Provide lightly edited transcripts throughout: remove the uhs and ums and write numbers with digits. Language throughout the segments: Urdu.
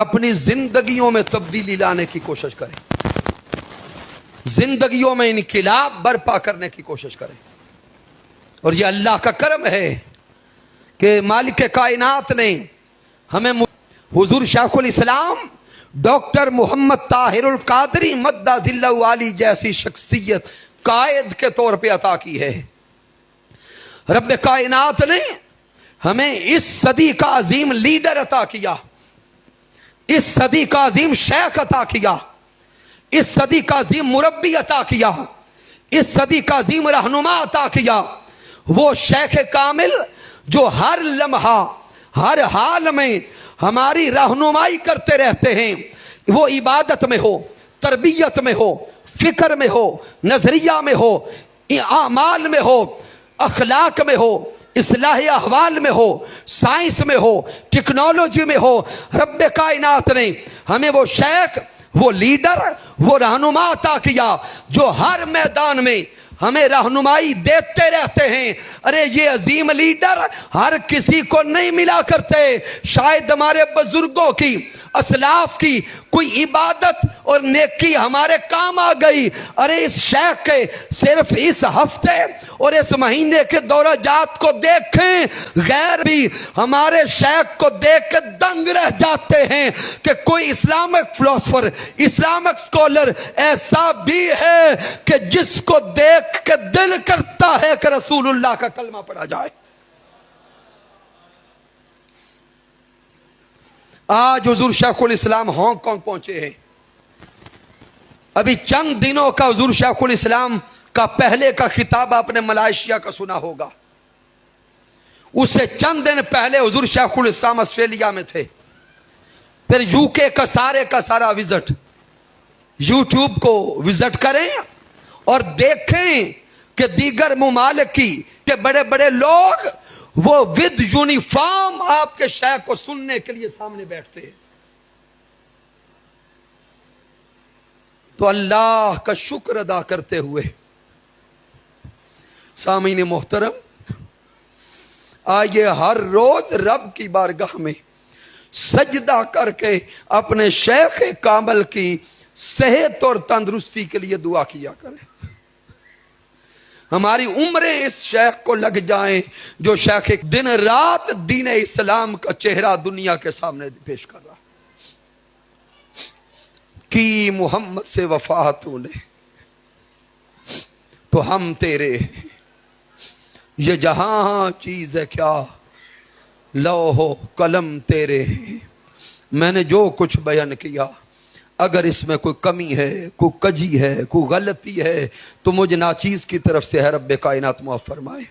اپنی زندگیوں میں تبدیلی لانے کی کوشش کریں، زندگیوں میں انقلاب برپا کرنے کی کوشش کریں. اور یہ اللہ کا کرم ہے کہ مالک کائنات نے ہمیں حضور شیخ الاسلام ڈاکٹر محمد طاہر القادری مدہ ذلہ والی جیسی شخصیت قائد کے طور پہ عطا کی ہے. رب کائنات نے ہمیں اس صدی کا عظیم لیڈر عطا کیا، اس صدی کا عظیم شیخ عطا کیا، اس صدی کا عظیم مربی عطا کیا، اس صدی کا عظیم رہنما عطا کیا. وہ شیخ کامل جو ہر لمحہ ہر حال میں ہماری رہنمائی کرتے رہتے ہیں، وہ عبادت میں ہو، تربیت میں ہو، فکر میں ہو، نظریہ میں ہو، اعمال میں ہو، اخلاق میں ہو، اصلاح احوال میں ہو، سائنس میں ہو، ٹیکنالوجی میں ہو. رب کائنات نے ہمیں وہ شیخ، وہ لیڈر، وہ رہنما عطا کیا جو ہر میدان میں ہمیں رہنمائی دیتے رہتے ہیں. ارے یہ عظیم لیڈر ہر کسی کو نہیں ملا کرتے. شاید ہمارے بزرگوں کی، اسلاف کی کوئی عبادت اور نیکی ہمارے کام آ گئی. ارے اس شیخ کے صرف اس ہفتے اور اس مہینے کے دورہ جات کو دیکھیں، غیر بھی ہمارے شیخ کو دیکھ کے دنگ رہ جاتے ہیں کہ کوئی اسلامک فلسفر، اسلامک سکولر ایسا بھی ہے کہ جس کو دیکھ کہ دل کرتا ہے کہ رسول اللہ کا کلمہ پڑھا جائے. آج حضور شیخ الاسلام ہانگ کانگ پہنچے ہیں. ابھی چند دنوں کا حضور شیخ الاسلام کا پہلے کا خطاب آپ نے ملائیشیا کا سنا ہوگا. اس سے چند دن پہلے حضور شیخ الاسلام آسٹریلیا میں تھے. پھر یو کے کا سارا وزٹ، یوٹیوب کو وزٹ کریں اور دیکھیں کہ دیگر ممالک کی کہ بڑے بڑے لوگ وہ ود یونیفارم آپ کے شیخ کو سننے کے لیے سامنے بیٹھتے ہیں. تو اللہ کا شکر ادا کرتے ہوئے سامعین محترم، آئیے ہر روز رب کی بارگاہ میں سجدہ کر کے اپنے شیخ کامل کی صحت اور تندرستی کے لیے دعا کیا کریں. ہماری عمریں اس شیخ کو لگ جائیں جو شیخ دن رات دین اسلام کا چہرہ دنیا کے سامنے پیش کر رہا. کی محمد سے وفا تو نے تو ہم تیرے، یہ جہاں چیز ہے کیا لوح و قلم تیرے. میں نے جو کچھ بیان کیا اگر اس میں کوئی کمی ہے، کوئی کجی ہے، کوئی غلطی ہے تو مجھے ناچیز کی طرف سے ہے رب کائنات معاف فرمائے.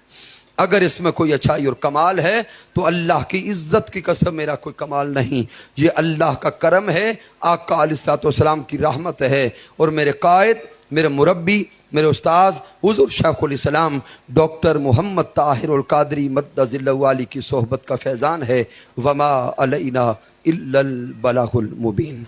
اگر اس میں کوئی اچھائی اور کمال ہے تو اللہ کی عزت کی قسم میرا کوئی کمال نہیں، یہ اللہ کا کرم ہے، آقا علیہ الصلوۃ والسلام کی رحمت ہے. اور میرے قائد، میرے مربی، میرے استاذ حضور شیخ الاسلام ڈاکٹر محمد طاہر القادری مدہ ذلہ والی کی صحبت کا فیضان ہے. وما علینا الا البلاغ المبین.